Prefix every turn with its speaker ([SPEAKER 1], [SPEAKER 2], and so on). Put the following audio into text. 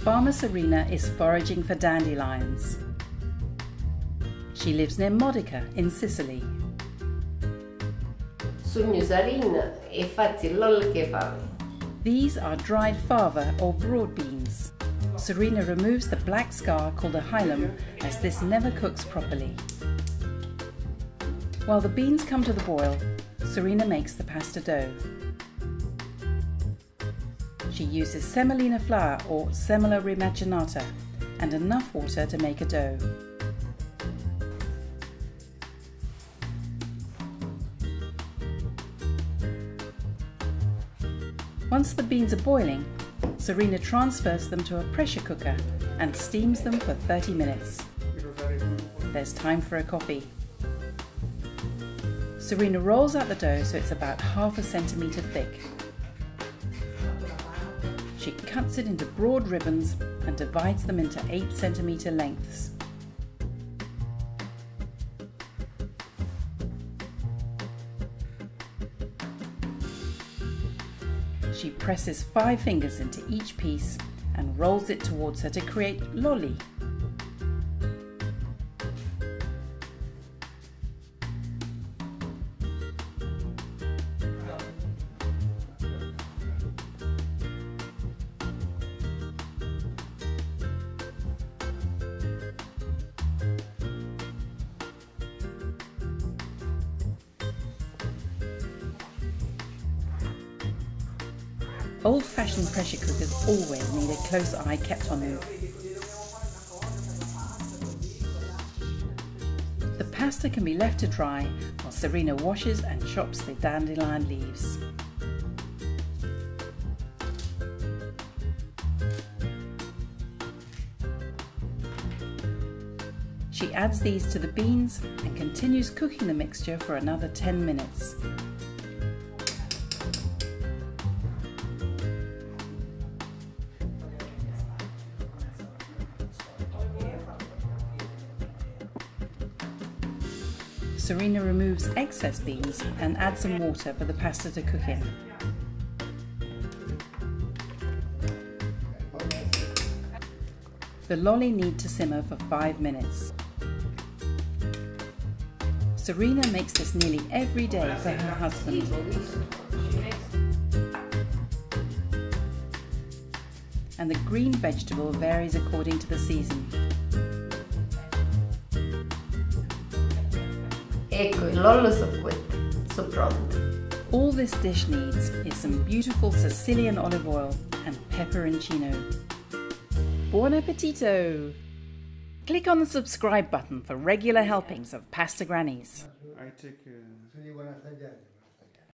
[SPEAKER 1] Farmer Sarina is foraging for dandelions. She lives near Modica in Sicily.
[SPEAKER 2] Sogno Sarina e fatti lolli che fava.
[SPEAKER 1] These are dried fava or broad beans. Sarina removes the black scar called a hilum, as this never cooks properly. While the beans come to the boil, Sarina makes the pasta dough. She uses semolina flour or semola rimaginata and enough water to make a dough. Once the beans are boiling, Sarina transfers them to a pressure cooker and steams them for 30 minutes. There's time for a coffee. Sarina rolls out the dough so it's about ½ centimetre thick. She cuts it into broad ribbons and divides them into 8 centimetre lengths. She presses 5 fingers into each piece and rolls it towards her to create lolli. Old-fashioned pressure cookers always need a close eye kept on them. The pasta can be left to dry while Sarina washes and chops the dandelion leaves. She adds these to the beans and continues cooking the mixture for another 10 minutes. Sarina removes excess beans and adds some water for the pasta to cook in. The lolli need to simmer for 5 minutes. Sarina makes this nearly every day for her husband. And the green vegetable varies according to the season.
[SPEAKER 2] Ecco, il lollo so pronto.
[SPEAKER 1] All this dish needs is some beautiful Sicilian olive oil and pepperoncino. Buon appetito! Click on the subscribe button for regular helpings of Pasta Grannies.